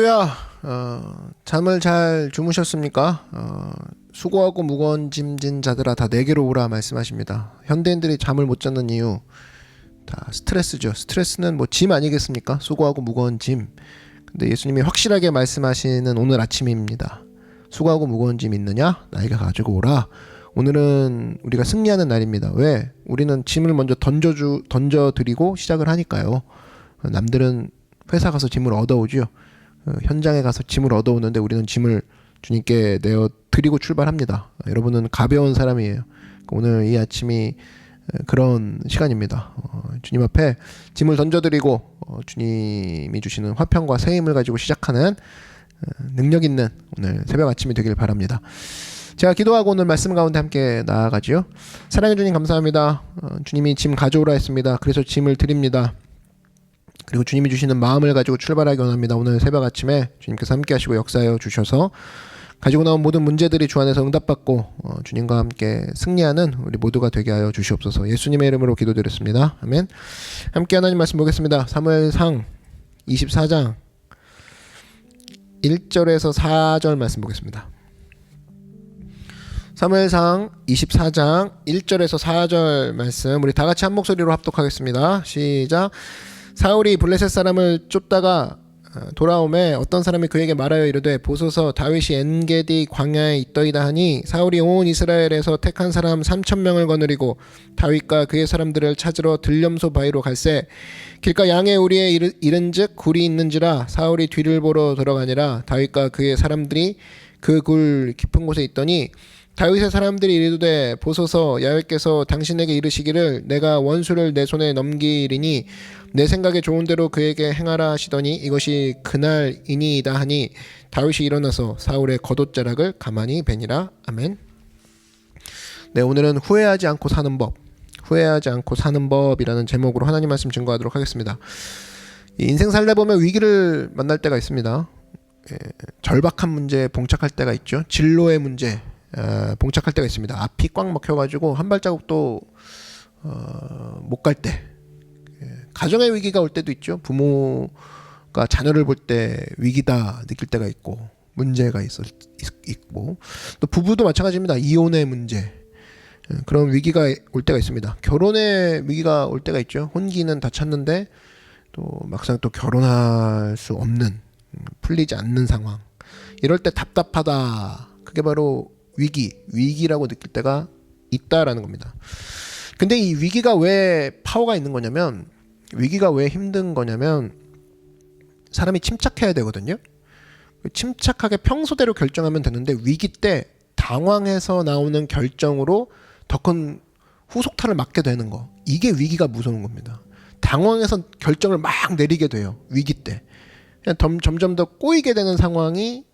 할렐루야. 잠을 잘 주무셨습니까? 수고하고 무거운 짐진 자들아 다 내게로 오라 말씀하십니다. 현대인들이 잠을 못 자는 이유 다 스트레스죠. 스트레스는 뭐 짐 아니겠습니까? 수고하고 무거운 짐. 근데 예수님이 확실하게 말씀하시는 오늘 아침입니다. 수고하고 무거운 짐 있느냐? 나에게 가지고 오라. 오늘은 우리가 승리하는 날입니다. 왜? 우리는 짐을 먼저 던져드리고 시작을 하니까요. 남들은 회사 가서 짐을 얻어오죠. 현장에 가서 짐을 얻어오는데 우리는 짐을 주님께 내어 드리고 출발합니다. 여러분은 가벼운 사람이에요. 오늘 이 아침이 그런 시간입니다. 주님 앞에 짐을 던져드리고 주님이 주시는 화평과 새 힘을 가지고 시작하는 능력 있는 오늘 새벽 아침이 되길 바랍니다. 제가 기도하고 오늘 말씀 가운데 함께 나아가지요. 사랑해 주님 감사합니다. 주님이 짐 가져오라 했습니다. 그래서 짐을 드립니다. 그리고 주님이 주시는 마음을 가지고 출발하기 원합니다. 오늘 새벽 아침에 주님께서 함께 하시고 역사하여 주셔서 가지고 나온 모든 문제들이 주 안에서 응답받고 주님과 함께 승리하는 우리 모두가 되게 하여 주시옵소서. 예수님의 이름으로 기도드렸습니다. 아멘. 함께 하나님 말씀 보겠습니다. 사무엘상 24장 1절에서 4절 말씀 보겠습니다. 사무엘상 24장 1절에서 4절 말씀 우리 다 같이 한 목소리로 합독하겠습니다. 시작. 사울이 블레셋 사람을 쫓다가 돌아오매 어떤 사람이 그에게 말하여 이르되 보소서 다윗이 엔게디 광야에 있더이다 하니 사울이 온 이스라엘에서 택한 사람 3,000명을 거느리고 다윗과 그의 사람들을 찾으러 들염소 바위로 갈새 길가 양의 우리에 이른즉 굴이 있는지라 사울이 뒤를 보러 들어가니라 다윗과 그의 사람들이 그 굴 깊은 곳에 있더니 다윗의 사람들이 이르되 보소서 야훼께서 당신에게 이르시기를 내가 원수를 내 손에 넘기리니 내 생각에 좋은 대로 그에게 행하라 하시더니 이것이 그날이니이다 하니 다윗이 일어나서 사울의 겉옷자락을 가만히 베니라. 아멘. 네, 오늘은 후회하지 않고 사는 법, 후회하지 않고 사는 법이라는 제목으로 하나님 말씀 증거하도록 하겠습니다. 인생 살다 보면 위기를 만날 때가 있습니다. 절박한 문제에 봉착할 때가 있죠. 진로의 문제 봉착할 때가 있습니다. 앞이 꽉 막혀가지고 한 발자국도 못 갈 때, 가정의 위기가 올 때도 있죠. 부모가 자녀를 볼 때 위기다 느낄 때가 있고 문제가 있고 또 부부도 마찬가지입니다. 이혼의 문제, 그런 위기가 올 때가 있습니다. 결혼의 위기가 올 때가 있죠. 혼기는 다 찼는데 또 막상 또 결혼할 수 없는, 풀리지 않는 상황. 이럴 때 답답하다. 그게 바로 위기라고 느낄 때가 있다라는 겁니다. 근데 이 위기가 왜 파워가 있는 거냐면, 위기가 왜 힘든 거냐면 사람이 침착해야 되거든요. 침착하게 평소대로 결정하면 되는데 위기 때 당황해서 나오는 결정으로 더 큰 후속타를 맞게 되는 거, 이게 위기가 무서운 겁니다. 당황해서 결정을 막 내리게 돼요. 위기 때 그냥 점점 더 꼬이게 되는 상황이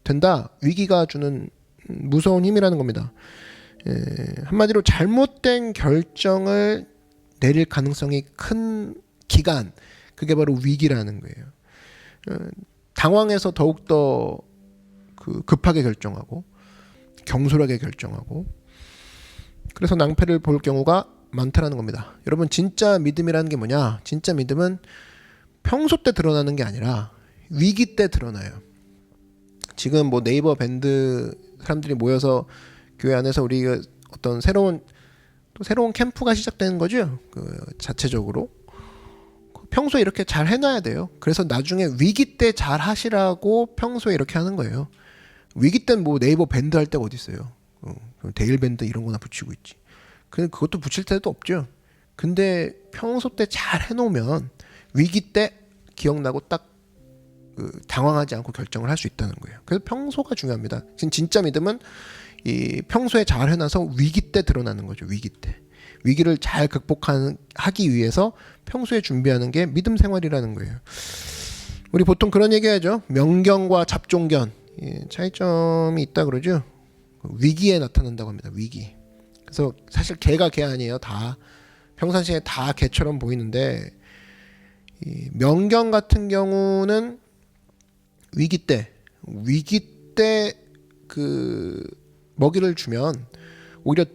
된다. 위기가 주는 무서운 힘이라는 겁니다. 한마디로 잘못된 결정을 내릴 가능성이 큰 기간, 그게 바로 위기라는 거예요. 당황해서 더욱더 급하게 결정하고 경솔하게 결정하고 그래서 낭패를 볼 경우가 많다라는 겁니다. 여러분, 진짜 믿음이라는 게 뭐냐? 진짜 믿음은 평소 때 드러나는 게 아니라 위기 때 드러나요. 지금 뭐 네이버 밴드 사람들이 모여서 교회 안에서 우리가 어떤 새로운 캠프가 시작되는 거죠. 자체적으로 평소에 이렇게 잘 해놔야 돼요. 그래서 나중에 위기 때 잘 하시라고 평소에 이렇게 하는 거예요. 위기 때는 뭐 네이버 밴드 할 때가 어디 있어요. 데일 밴드 이런 거나 붙이고 있지. 근데 그것도 붙일 때도 없죠. 근데 평소 때 잘 해놓으면 위기 때 기억나고 딱 당황하지 않고 결정을 할 수 있다는 거예요. 그래서 평소가 중요합니다. 진짜 믿음은 이 평소에 잘 해놔서 위기 때 드러나는 거죠. 위기 때 위기를 잘 극복하기 위해서 평소에 준비하는 게 믿음 생활이라는 거예요. 우리 보통 그런 얘기하죠. 명경과 잡종견, 차이점이 있다 그러죠. 위기에 나타난다고 합니다. 위기. 그래서 사실 개가 개 아니에요. 다 평상시에 다 개처럼 보이는데 이 명경 같은 경우는 위기 때 그 먹이를 주면 오히려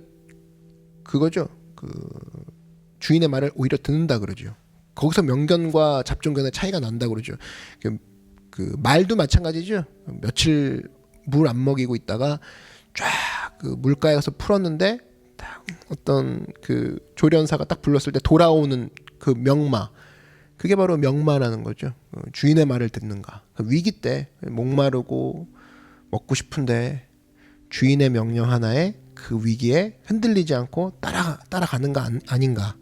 그거죠. 주인의 말을 오히려 듣는다 그러죠. 거기서 명견과 잡종견의 차이가 난다 그러죠. 그 말도 마찬가지죠. 며칠 물 안 먹이고 있다가 쫙 그 물가에 가서 풀었는데 딱 어떤 그 조련사가 딱 불렀을 때 돌아오는 그 명마, 그게 바로 명마라는 거죠. 주인의 말을 듣는가. 위기 때 목마르고 먹고 싶은데 주인의 명령 하나에 그 위기에 흔들리지 않고 따라가는가 아닌가.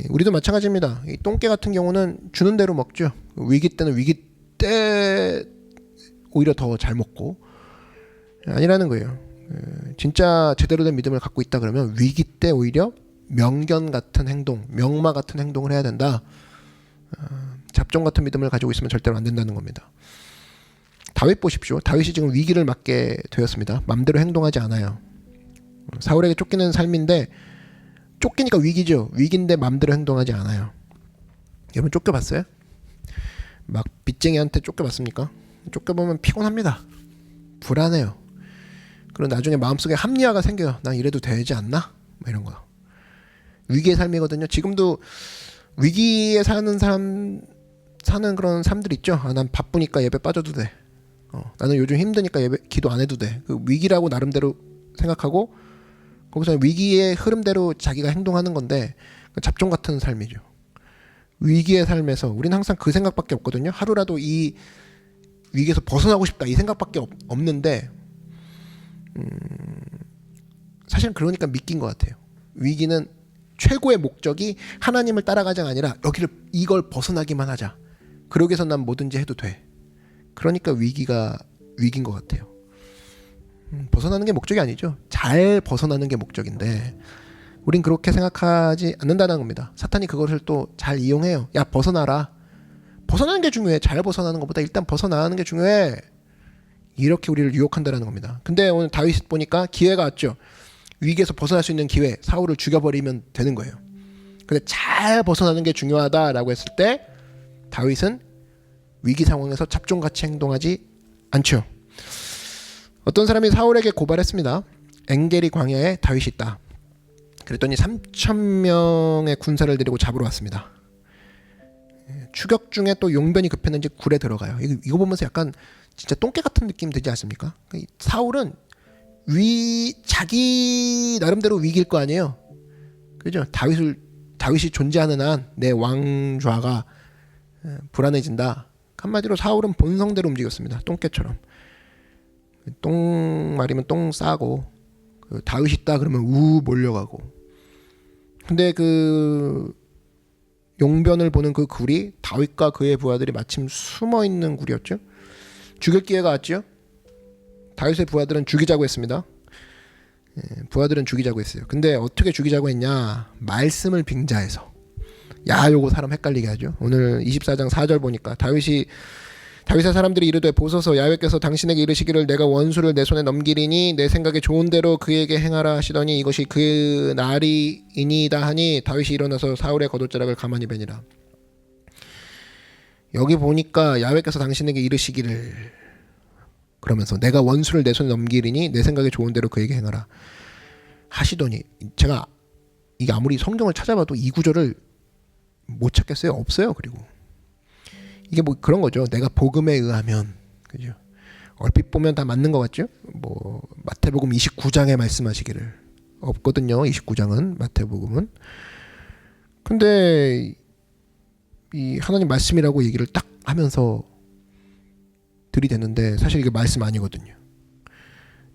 우리도 마찬가지입니다. 이 똥개 같은 경우는 주는 대로 먹죠. 위기 때는 위기 때 오히려 더 잘 먹고, 아니라는 거예요. 진짜 제대로 된 믿음을 갖고 있다 그러면 위기 때 오히려 명견 같은 행동, 명마 같은 행동을 해야 된다. 잡종 같은 믿음을 가지고 있으면 절대로 안 된다는 겁니다. 다윗 보십시오. 다윗이 지금 위기를 맞게 되었습니다. 맘대로 행동하지 않아요. 사울에게 쫓기는 삶인데, 쫓기니까 위기죠. 위기인데 맘대로 행동하지 않아요. 여러분 쫓겨봤어요? 막 빚쟁이한테 쫓겨봤습니까? 쫓겨보면 피곤합니다. 불안해요. 그리고 나중에 마음속에 합리화가 생겨요. 난 이래도 되지 않나? 뭐 이런 거. 위기의 삶이거든요. 지금도 위기에 사는 그런 사람들 있죠. 난 바쁘니까 예배 빠져도 돼. 나는 요즘 힘드니까 예배 기도 안 해도 돼. 그 위기라고 나름대로 생각하고 거기서 위기의 흐름대로 자기가 행동하는 건데, 잡종 같은 삶이죠. 위기의 삶에서 우리는 항상 그 생각밖에 없거든요. 하루라도 이 위기에서 벗어나고 싶다 이 생각밖에 없는데, 사실은 그러니까 믿긴 것 같아요. 위기는 최고의 목적이 하나님을 따라가자가 아니라 이걸 벗어나기만 하자. 그러기 위해서 난 뭐든지 해도 돼. 그러니까 위기가 위기인 것 같아요. 벗어나는 게 목적이 아니죠. 잘 벗어나는 게 목적인데 우린 그렇게 생각하지 않는다는 겁니다. 사탄이 그것을 또 잘 이용해요. 야, 벗어나라. 벗어나는 게 중요해. 잘 벗어나는 것보다 일단 벗어나는 게 중요해. 이렇게 우리를 유혹한다는 겁니다. 근데 오늘 다윗 보니까 기회가 왔죠. 위기에서 벗어날 수 있는 기회, 사울을 죽여버리면 되는 거예요. 근데 잘 벗어나는 게 중요하다라고 했을 때 다윗은 위기 상황에서 잡종같이 행동하지 않죠. 어떤 사람이 사울에게 고발했습니다. 엔게리 광야에 다윗이 있다. 그랬더니 3,000명의 군사를 데리고 잡으러 왔습니다. 추격 중에 또 용변이 급했는지 굴에 들어가요. 이거 보면서 약간 진짜 똥개 같은 느낌 들지 않습니까? 사울은 자기 나름대로 위기일 거 아니에요. 그죠? 다윗이 존재하는 한 내 왕좌가 불안해진다. 한마디로 사울은 본성대로 움직였습니다. 똥개처럼. 똥 말이면 똥 싸고, 다윗이 있다 그러면 몰려가고. 근데 그 용변을 보는 그 굴이 다윗과 그의 부하들이 마침 숨어 있는 굴이었죠. 죽일 기회가 왔죠. 다윗의 부하들은 죽이자고 했습니다. 부하들은 죽이자고 했어요. 근데 어떻게 죽이자고 했냐? 말씀을 빙자해서. 야, 요거 사람 헷갈리게 하죠. 오늘 24장 4절 보니까 다윗의 사람들이 이르되 보소서 야훼께서 당신에게 이르시기를 내가 원수를 내 손에 넘기리니 내 생각에 좋은 대로 그에게 행하라 하시더니 이것이 그 날이니이다 하니 다윗이 일어나서 사울의 겉옷자락을 가만히 베니라. 여기 보니까 야훼께서 당신에게 이르시기를 그러면서 내가 원수를 내 손에 넘기리니 내 생각에 좋은 대로 그에게 행하라 하시더니, 제가 이게 아무리 성경을 찾아봐도 이 구절을 못 찾겠어요. 없어요. 그리고 이게 뭐 그런 거죠. 내가 복음에 의하면, 그죠? 얼핏 보면 다 맞는 것 같죠? 뭐 마태복음 29장에 말씀하시기를 없거든요. 29장은 마태복음은. 근데 이 하나님 말씀이라고 얘기를 딱 하면서 들이대는데 사실 이게 말씀 아니거든요.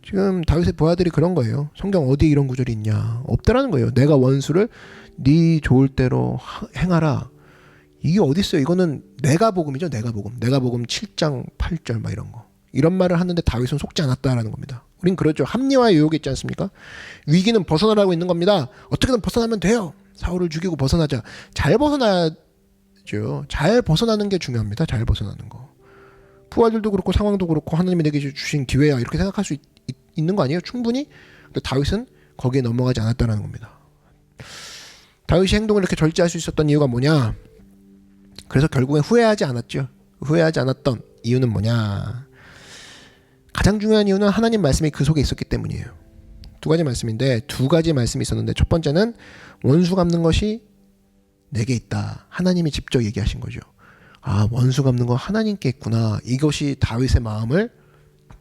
지금 다윗의 부하들이 그런 거예요. 성경 어디에 이런 구절이 있냐? 없다라는 거예요. 내가 원수를 네 좋을 대로 행하라. 이게 어디 있어요? 이거는 내가복음이죠. 내가복음 7장 8절 막 이런 거. 이런 말을 하는데 다윗은 속지 않았다라는 겁니다. 우린 그러죠. 합리화의 유혹이 있지 않습니까? 위기는 벗어나라고 있는 겁니다. 어떻게든 벗어나면 돼요. 사울을 죽이고 벗어나자. 잘 벗어나죠. 잘 벗어나는 게 중요합니다. 잘 벗어나는 거. 부하들도 그렇고 상황도 그렇고 하나님이 내게 주신 기회야 이렇게 생각할 수 있는 거 아니에요? 충분히. 근데 다윗은 거기에 넘어가지 않았다는 겁니다. 다윗이 행동을 이렇게 절제할 수 있었던 이유가 뭐냐? 그래서 결국엔 후회하지 않았죠. 후회하지 않았던 이유는 뭐냐? 가장 중요한 이유는 하나님 말씀이 그 속에 있었기 때문이에요. 두 가지 말씀이 있었는데 첫 번째는 원수 갚는 것이 내게 있다. 하나님이 직접 얘기하신 거죠. 아, 원수 갚는 건 하나님께 있구나. 이것이 다윗의 마음을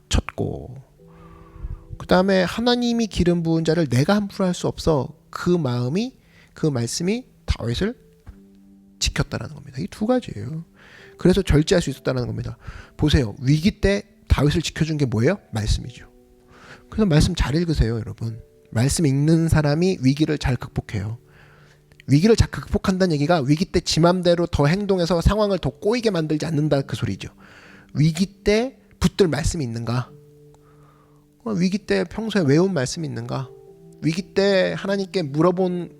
쳤고, 그 다음에 하나님이 기름 부은 자를 내가 함부로 할 수 없어. 그 마음이, 그 말씀이 다윗을 지켰다라는 겁니다. 이 두 가지예요. 그래서 절제할 수 있었다는 겁니다. 보세요. 위기 때 다윗을 지켜준 게 뭐예요? 말씀이죠. 그래서 말씀 잘 읽으세요, 여러분. 말씀 읽는 사람이 위기를 잘 극복해요. 위기를 잘 극복한다는 얘기가 위기 때 지 맘대로 더 행동해서 상황을 더 꼬이게 만들지 않는다, 그 소리죠. 위기 때 붙들 말씀이 있는가? 위기 때 평소에 외운 말씀이 있는가? 위기 때 하나님께 물어본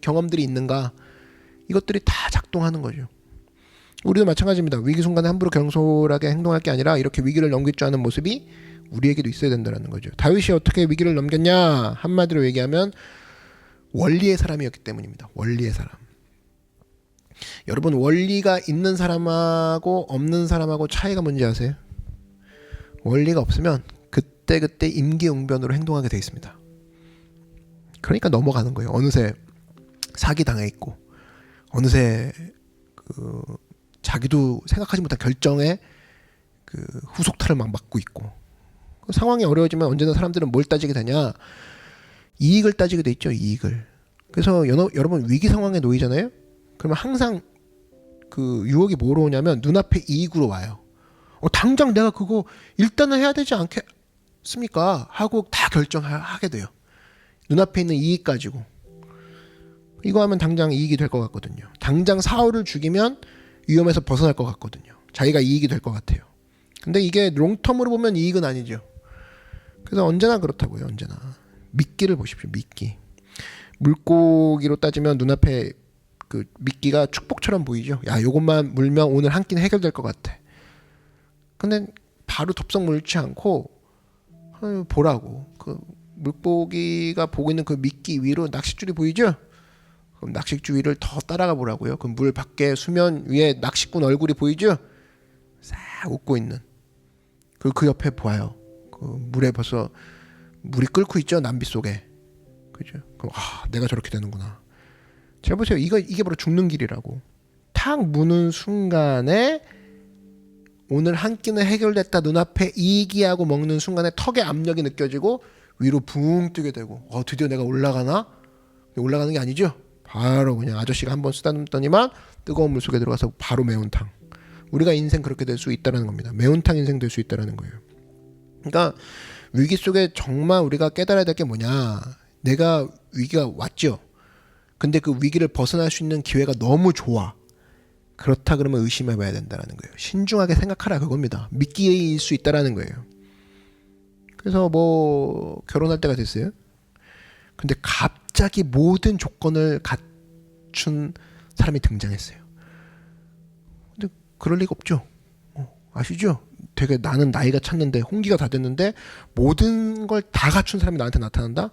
경험들이 있는가? 이것들이 다 작동하는 거죠. 우리도 마찬가지입니다. 위기 순간에 함부로 경솔하게 행동할 게 아니라 이렇게 위기를 넘길 줄 아는 모습이 우리에게도 있어야 된다는 거죠. 다윗이 어떻게 위기를 넘겼냐? 한마디로 얘기하면 원리의 사람이었기 때문입니다. 원리의 사람. 여러분, 원리가 있는 사람하고 없는 사람하고 차이가 뭔지 아세요? 원리가 없으면 그때그때 임기응변으로 행동하게 돼 있습니다. 그러니까 넘어가는 거예요. 어느새 사기 당해 있고, 어느새 자기도 생각하지 못한 결정에 후속타를 막 맞고 있고, 상황이 어려워지면 언제나 사람들은 뭘 따지게 되냐? 이익을 따지게 돼 있죠. 이익을. 그래서 여러분 위기 상황에 놓이잖아요. 그러면 항상 그 유혹이 뭐로 오냐면 눈앞에 이익으로 와요. 당장 내가 그거 일단은 해야 되지 않겠습니까? 하고 다 결정하게 돼요. 눈앞에 있는 이익 가지고. 이거 하면 당장 이익이 될 것 같거든요. 당장 사울을 죽이면 위험에서 벗어날 것 같거든요. 자기가 이익이 될 것 같아요. 근데 이게 롱텀으로 보면 이익은 아니죠. 그래서 언제나 그렇다고요. 언제나. 미끼를 보십시오. 미끼. 물고기로 따지면 눈앞에 그 미끼가 축복처럼 보이죠. 야, 요것만 물면 오늘 한 끼는 해결될 것 같아. 근데 바로 덥석 물지 않고 보라고. 그 물고기가 보고 있는 그 미끼 위로 낚싯줄이 보이죠? 그럼 낚싯줄 위를 더 따라가 보라고요. 그 물 밖에 수면 위에 낚시꾼 얼굴이 보이죠? 싹 웃고 있는. 그 옆에 보아요. 그 물에 벌써 물이 끓고 있죠. 남비 속에. 그죠? 그럼 내가 저렇게 되는구나. 잘 보세요. 이게 바로 죽는 길이라고. 탁 무는 순간에 오늘 한 끼는 해결됐다. 눈앞에 이기하고 먹는 순간에 턱에 압력이 느껴지고 위로 붕 뜨게 되고 드디어 내가 올라가나? 올라가는 게 아니죠. 바로 그냥 아저씨가 한번 쓰다듬더니만 뜨거운 물 속에 들어가서 바로 매운탕. 우리가 인생 그렇게 될 수 있다는 겁니다. 매운탕 인생 될 수 있다는 거예요. 그러니까 위기 속에 정말 우리가 깨달아야 될 게 뭐냐. 내가 위기가 왔죠. 근데 그 위기를 벗어날 수 있는 기회가 너무 좋아. 그렇다 그러면 의심해봐야 된다는 거예요. 신중하게 생각하라, 그겁니다. 미끼일 수 있다는 거예요. 그래서 뭐 결혼할 때가 됐어요. 근데 갑자기 모든 조건을 갖춘 사람이 등장했어요. 근데 그럴 리가 없죠. 아시죠? 되게 나는 나이가 찼는데 홍기가 다 됐는데 모든 걸 다 갖춘 사람이 나한테 나타난다?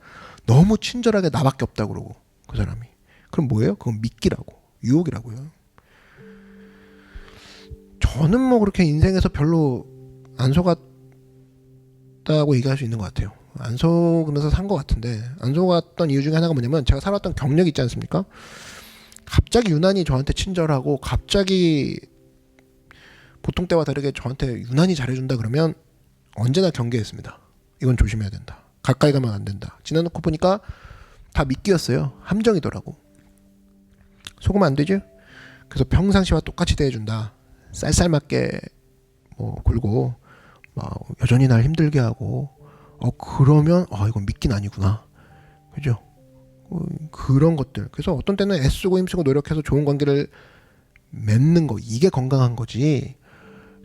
너무 친절하게 나밖에 없다고 그러고 그 사람이. 그럼 뭐예요? 그건 미끼라고. 유혹이라고요. 저는 뭐 그렇게 인생에서 별로 안 속았다고 얘기할 수 있는 것 같아요. 안 속으면서 산 것 같은데, 안 속았던 이유 중에 하나가 뭐냐면 제가 살았던 경력이 있지 않습니까? 갑자기 유난히 저한테 친절하고 갑자기 보통 때와 다르게 저한테 유난히 잘해준다 그러면 언제나 경계했습니다. 이건 조심해야 된다. 가까이 가면 안 된다. 지나놓고 보니까 다 미끼였어요. 함정이더라고. 속으면 안 되죠? 그래서 평상시와 똑같이 대해준다. 쌀쌀맞게 뭐 굴고 막 여전히 날 힘들게 하고 그러면 이건 미끼는 아니구나. 그죠? 그런 것들. 그래서 어떤 때는 애쓰고 힘쓰고 노력해서 좋은 관계를 맺는 거, 이게 건강한 거지.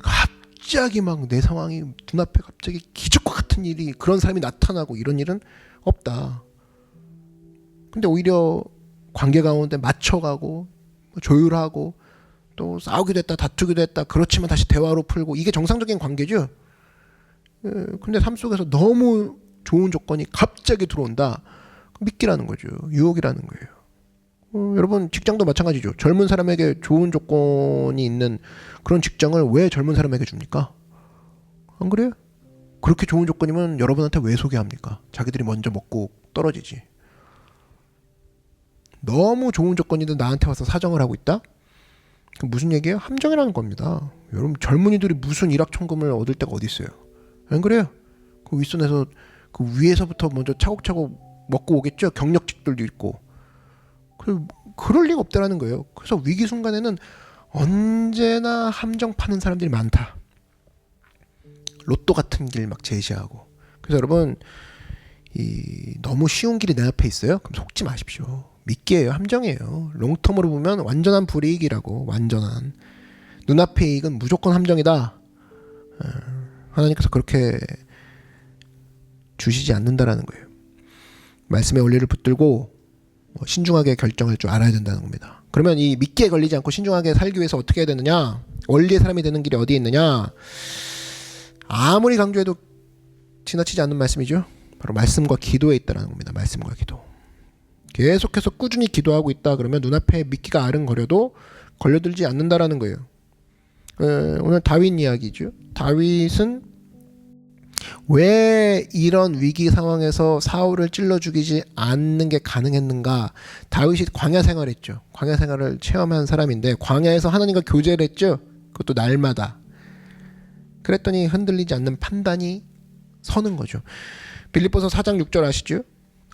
갑자기 막 내 상황이 눈앞에 갑자기 기적과 같은 일이, 그런 사람이 나타나고 이런 일은 없다. 근데 오히려 관계 가운데 맞춰가고 조율하고 또 싸우기도 했다, 다투기도 했다. 그렇지만 다시 대화로 풀고, 이게 정상적인 관계죠. 근데 삶 속에서 너무 좋은 조건이 갑자기 들어온다. 미끼라는 거죠. 유혹이라는 거예요. 여러분, 직장도 마찬가지죠. 젊은 사람에게 좋은 조건이 있는 그런 직장을 왜 젊은 사람에게 줍니까? 안 그래요? 그렇게 좋은 조건이면 여러분한테 왜 소개합니까? 자기들이 먼저 먹고 떨어지지. 너무 좋은 조건인데 나한테 와서 사정을 하고 있다? 그 무슨 얘기예요? 함정이라는 겁니다. 여러분 젊은이들이 무슨 일확천금을 얻을 데가 어디 있어요? 안 그래요? 그 윗선에서 그 위에서부터 먼저 차곡차곡 먹고 오겠죠. 경력직들도 있고. 그럴 리가 없다라는 거예요. 그래서 위기 순간에는 언제나 함정 파는 사람들이 많다. 로또 같은 길 막 제시하고. 그래서 여러분 너무 쉬운 길이 내 앞에 있어요? 그럼 속지 마십시오. 미끼예요. 함정이에요. 롱텀으로 보면 완전한 불이익이라고. 완전한. 눈앞의 이익은 무조건 함정이다. 하나님께서 그렇게 주시지 않는다라는 거예요. 말씀의 원리를 붙들고 신중하게 결정할 줄 알아야 된다는 겁니다. 그러면 이 미끼에 걸리지 않고 신중하게 살기 위해서 어떻게 해야 되느냐? 원리의 사람이 되는 길이 어디에 있느냐? 아무리 강조해도 지나치지 않는 말씀이죠. 바로 말씀과 기도에 있다는 겁니다. 말씀과 기도. 계속해서 꾸준히 기도하고 있다 그러면 눈앞에 미끼가 아른거려도 걸려들지 않는다라는 거예요. 오늘 다윗 이야기죠. 다윗은 왜 이런 위기 상황에서 사울을 찔러 죽이지 않는 게 가능했는가? 다윗이 광야 생활했죠. 광야 생활을 체험한 사람인데 광야에서 하나님과 교제를 했죠. 그것도 날마다. 그랬더니 흔들리지 않는 판단이 서는 거죠. 빌립보서 4장 6절 아시죠?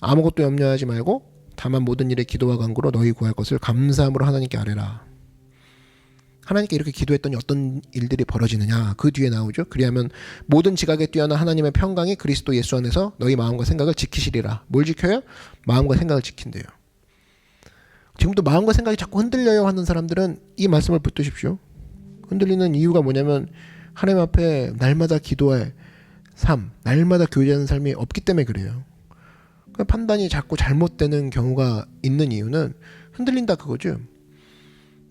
아무것도 염려하지 말고 다만 모든 일에 기도와 간구로 너희 구할 것을 감사함으로 하나님께 아뢰라. 하나님께 이렇게 기도했더니 어떤 일들이 벌어지느냐? 그 뒤에 나오죠. 그리하면 모든 지각에 뛰어난 하나님의 평강이 그리스도 예수 안에서 너희 마음과 생각을 지키시리라. 뭘 지켜요? 마음과 생각을 지킨대요. 지금도 마음과 생각이 자꾸 흔들려요 하는 사람들은 이 말씀을 붙드십시오. 흔들리는 이유가 뭐냐면 하나님 앞에 날마다 기도할 삶, 날마다 교제하는 삶이 없기 때문에 그래요. 판단이 자꾸 잘못되는 경우가 있는 이유는 흔들린다 그거죠.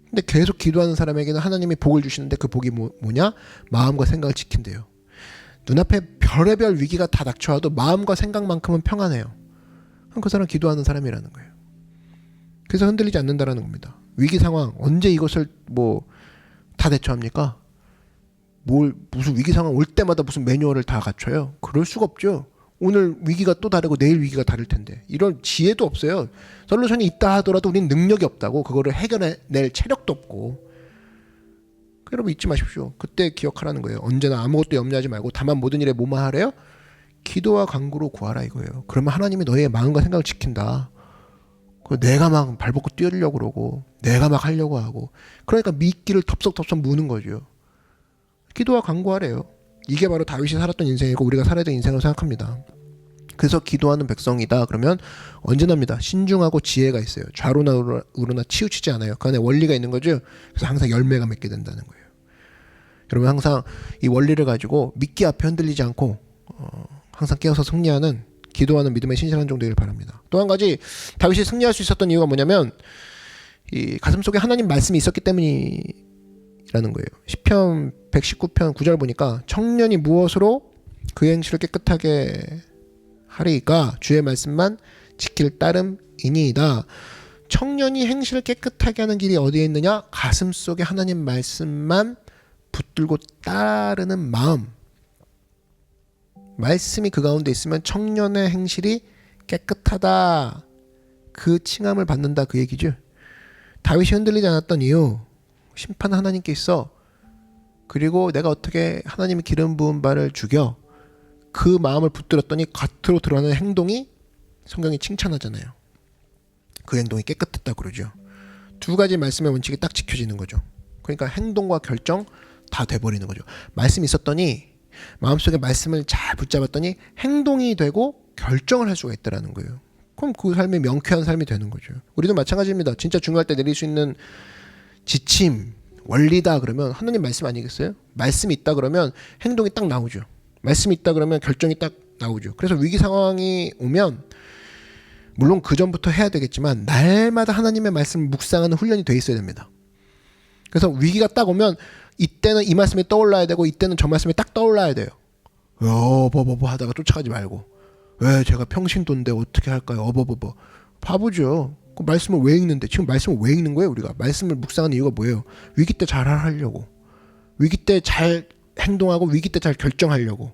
근데 계속 기도하는 사람에게는 하나님이 복을 주시는데 그 복이 뭐냐? 마음과 생각을 지킨대요. 눈앞에 별의별 위기가 다 닥쳐와도 마음과 생각만큼은 평안해요. 그럼 그 사람 기도하는 사람이라는 거예요. 그래서 흔들리지 않는다라는 겁니다. 위기 상황 언제 이것을 다 대처합니까? 무슨 위기 상황 올 때마다 무슨 매뉴얼을 다 갖춰요? 그럴 수가 없죠. 오늘 위기가 또 다르고 내일 위기가 다를 텐데 이런 지혜도 없어요. 솔루션이 있다 하더라도 우리는 능력이 없다고. 그거를 해결해낼 체력도 없고. 여러분 잊지 마십시오. 그때 기억하라는 거예요. 언제나 아무것도 염려하지 말고 다만 모든 일에 뭐만 하래요? 기도와 간구로 구하라 이거예요. 그러면 하나님이 너의 마음과 생각을 지킨다. 내가 막 발벗고 뛰어들려고 그러고 내가 막 하려고 하고 그러니까 미끼를 덥석덥석 무는 거죠. 기도와 간구하래요. 이게 바로 다윗이 살았던 인생이고 우리가 살아야 될 인생을 생각합니다. 그래서 기도하는 백성이다 그러면 언제나입니다. 신중하고 지혜가 있어요. 좌로나 우로나 치우치지 않아요. 그 안에 원리가 있는 거죠. 그래서 항상 열매가 맺게 된다는 거예요. 여러분 항상 이 원리를 가지고 미끼 앞에 흔들리지 않고 항상 깨어서 승리하는 기도하는 믿음의 신실한 종 되길 바랍니다. 또 한 가지 다윗이 승리할 수 있었던 이유가 뭐냐면 이 가슴속에 하나님 말씀이 있었기 때문이라는 거예요. 시편 119편 9절 보니까 청년이 무엇으로 그 행실을 깨끗하게 하리까 주의 말씀만 지킬 따름이니이다. 청년이 행실을 깨끗하게 하는 길이 어디에 있느냐? 가슴속에 하나님 말씀만 붙들고 따르는 마음. 말씀이 그 가운데 있으면 청년의 행실이 깨끗하다. 그 칭함을 받는다 그 얘기죠. 다윗이 흔들리지 않았던 이유 심판 하나님께 있어. 그리고 내가 어떻게 하나님이 기름 부은 바를 죽여 그 마음을 붙들었더니 겉으로 드러나는 행동이 성경이 칭찬하잖아요. 그 행동이 깨끗했다 그러죠. 두 가지 말씀의 원칙이 딱 지켜지는 거죠. 그러니까 행동과 결정 다 돼버리는 거죠. 말씀이 있었더니 마음속에 말씀을 잘 붙잡았더니 행동이 되고 결정을 할 수가 있다는 거예요. 그럼 그 삶이 명쾌한 삶이 되는 거죠. 우리도 마찬가지입니다. 진짜 중요할 때 내릴 수 있는 지침, 원리다 그러면 하나님 말씀 아니겠어요? 말씀이 있다 그러면 행동이 딱 나오죠. 말씀이 있다 그러면 결정이 딱 나오죠. 그래서 위기 상황이 오면 물론 그 전부터 해야 되겠지만 날마다 하나님의 말씀을 묵상하는 훈련이 돼 있어야 됩니다. 그래서 위기가 딱 오면 이때는 이 말씀이 떠올라야 되고 이때는 저 말씀이 딱 떠올라야 돼요. 어버버버 하다가 쫓아가지 말고 왜 제가 평신도인데 어떻게 할까요? 어버버버 바보죠. 그 말씀을 왜 읽는데 지금 말씀을 왜 읽는 거예요? 우리가 말씀을 묵상하는 이유가 뭐예요? 위기 때 잘 하려고, 위기 때 잘 행동하고 위기 때 잘 결정하려고.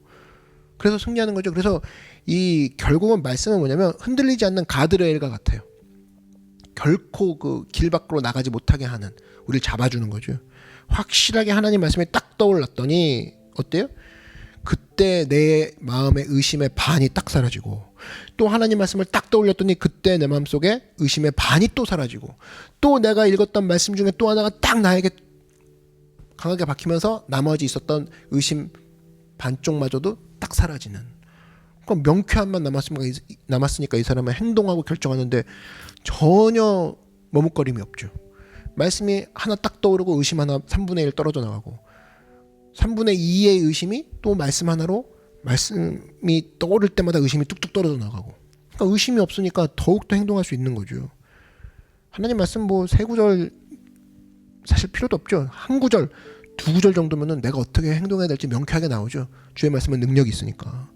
그래서 승리하는 거죠. 그래서 이 결국은 말씀은 뭐냐면 흔들리지 않는 가드레일과 같아요. 결코 그 길 밖으로 나가지 못하게 하는 우리를 잡아주는 거죠. 확실하게 하나님 말씀이 딱 떠올랐더니 어때요? 그때 내 마음의 의심의 반이 딱 사라지고, 또 하나님 말씀을 딱 떠올렸더니 그때 내 마음속에 의심의 반이 또 사라지고, 또 내가 읽었던 말씀 중에 또 하나가 딱 나에게 강하게 박히면서 나머지 있었던 의심 반쪽마저도 딱 사라지는. 그러니까 명쾌함만 남았으니까 이 사람은 행동하고 결정하는데 전혀 머뭇거림이 없죠. 말씀이 하나 딱 떠오르고 의심 하나 3분의 1 떨어져 나가고, 3분의 2의 의심이 또 말씀 하나로, 말씀이 떠오를 때마다 의심이 뚝뚝 떨어져 나가고. 그러니까 의심이 없으니까 더욱더 행동할 수 있는 거죠. 하나님 말씀 뭐 3구절 사실 필요도 없죠. 1구절, 2구절 정도면은 내가 어떻게 행동해야 될지 명쾌하게 나오죠. 주의 말씀은 능력이 있으니까.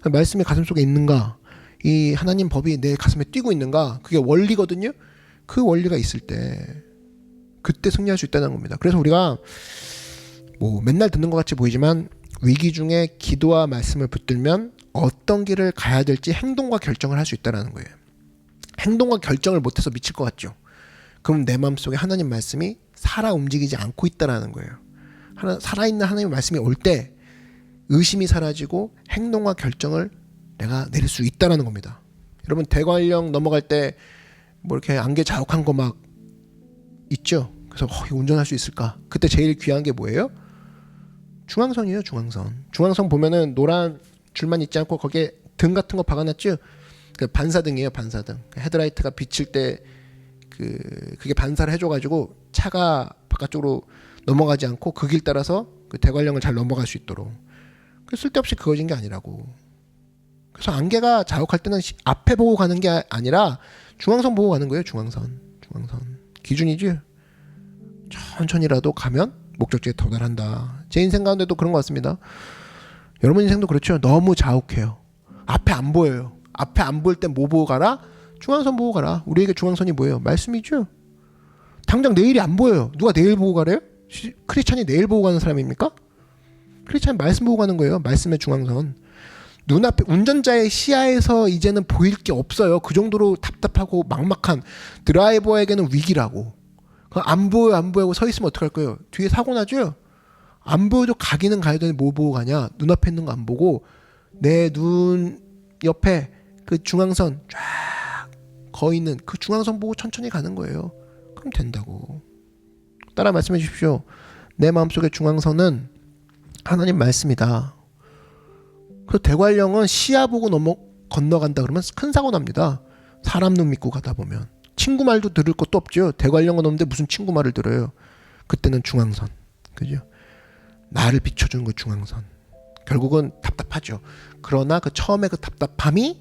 말씀이 가슴속에 있는가, 이 하나님 법이 내 가슴에 뛰고 있는가, 그게 원리거든요. 그 원리가 있을 때 그때 승리할 수 있다는 겁니다. 그래서 우리가 뭐 맨날 듣는 것 같이 보이지만 위기 중에 기도와 말씀을 붙들면 어떤 길을 가야 될지 행동과 결정을 할 수 있다는 거예요. 행동과 결정을 못해서 미칠 것 같죠. 그럼 내 마음속에 하나님 말씀이 살아 움직이지 않고 있다는 거예요. 살아있는 하나님의 말씀이 올 때 의심이 사라지고 행동과 결정을 내가 내릴 수 있다는 겁니다. 여러분 대관령 넘어갈 때 뭐 이렇게 안개 자욱한 거 막 있죠. 그래서 이거 운전할 수 있을까? 그때 제일 귀한 게 뭐예요? 중앙선이에요. 중앙선 보면은 노란 줄만 있지 않고 거기에 등 같은 거 박아놨죠. 그 반사등이에요. 반사등. 헤드라이트가 비칠 때 그게 반사를 해줘가지고 차가 바깥쪽으로 넘어가지 않고 그 길 따라서 그 대관령을 잘 넘어갈 수 있도록. 쓸데없이 그어진 게 아니라고. 그래서 안개가 자욱할 때는 앞에 보고 가는 게 아니라 중앙선 보고 가는 거예요. 중앙선 기준이지. 천천히라도 가면 목적지에 도달한다. 제 인생 가운데도 그런 것 같습니다. 여러분 인생도 그렇죠. 너무 자욱해요. 앞에 안 보여요. 앞에 안 보일 땐 뭐 보고 가라? 중앙선 보고 가라. 우리에게 중앙선이 뭐예요? 말씀이죠. 당장 내일이 안 보여요. 누가 내일 보고 가래요? 크리스찬이 내일 보고 가는 사람입니까? 크리스찬이 말씀 보고 가는 거예요. 말씀의 중앙선. 눈앞에 운전자의 시야에서 이제는 보일 게 없어요. 그 정도로 답답하고 막막한 드라이버에게는 위기라고. 안 보여 하고 서 있으면 어떡할 거예요? 뒤에 사고 나죠? 안 보여도 가기는 가야 되는데 뭐 보고 가냐? 눈앞에 있는 거 안 보고 내 눈 옆에 그 중앙선 쫙 거 있는 그 중앙선 보고 천천히 가는 거예요. 그럼 된다고. 따라 말씀해 주십시오. 내 마음속의 중앙선은 하나님 말씀이다. 그 대관령은 시야 보고 건너간다 그러면 큰 사고 납니다. 사람 눈 믿고 가다 보면. 친구 말도 들을 것도 없죠. 대관령은 없는데 무슨 친구 말을 들어요. 그때는 중앙선. 그죠? 나를 비춰주는 그 중앙선. 결국은 답답하죠. 그러나 그 처음에 그 답답함이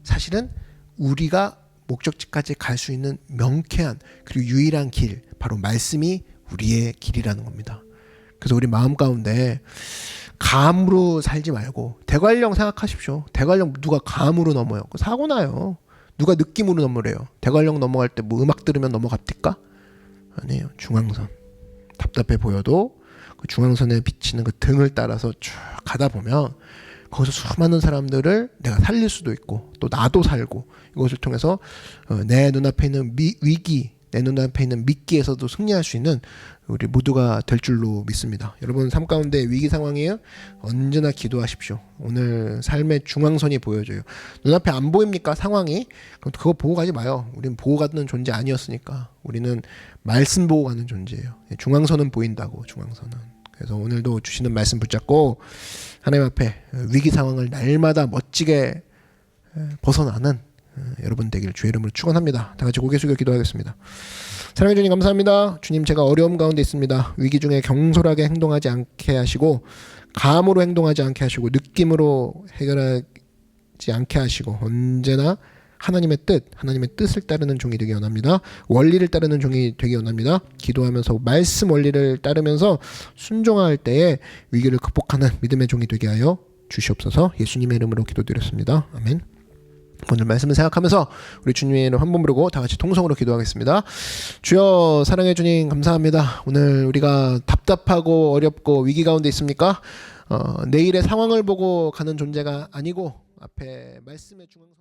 사실은 우리가 목적지까지 갈 수 있는 명쾌한 그리고 유일한 길, 바로 말씀이 우리의 길이라는 겁니다. 그래서 우리 마음 가운데 감으로 살지 말고 대관령 생각하십시오. 대관령 누가 감으로 넘어요? 사고 나요. 누가 느낌으로 넘으래요? 대관령 넘어갈 때 뭐 음악 들으면 넘어갑니까? 아니에요. 중앙선. 답답해 보여도 그 중앙선에 비치는 그 등을 따라서 쭉 가다 보면 거기서 수많은 사람들을 내가 살릴 수도 있고 또 나도 살고, 이것을 통해서 내 눈앞에 있는 위기, 내 눈앞에 있는 미끼에서도 승리할 수 있는 우리 모두가 될 줄로 믿습니다. 여러분 삶 가운데 위기 상황이에요. 언제나 기도하십시오. 오늘 삶의 중앙선이 보여져요. 눈앞에 안 보입니까? 상황이? 그럼 그거 보고 가지 마요. 우리는 보고 가는 존재 아니었으니까. 우리는 말씀 보고 가는 존재예요. 중앙선은 보인다고. 중앙선은. 그래서 오늘도 주시는 말씀 붙잡고 하나님 앞에 위기 상황을 날마다 멋지게 벗어나는 여러분 되기를 주의 이름으로 축원합니다. 다 같이 고개 숙여 기도하겠습니다. 사랑해 주님 감사합니다. 주님, 제가 어려움 가운데 있습니다. 위기 중에 경솔하게 행동하지 않게 하시고 감으로 행동하지 않게 하시고 느낌으로 해결하지 않게 하시고 언제나 하나님의 뜻을 따르는 종이 되기 원합니다. 원리를 따르는 종이 되기 원합니다. 기도하면서 말씀 원리를 따르면서 순종할 때에 위기를 극복하는 믿음의 종이 되게 하여 주시옵소서. 예수님의 이름으로 기도드렸습니다. 아멘. 오늘 말씀을 생각하면서 우리 주님의 이름 한 번 부르고 다 같이 통성으로 기도하겠습니다. 주여, 사랑해 주님 감사합니다. 오늘 우리가 답답하고 어렵고 위기 가운데 있습니까? 내일의 상황을 보고 가는 존재가 아니고 앞에 말씀의 중앙선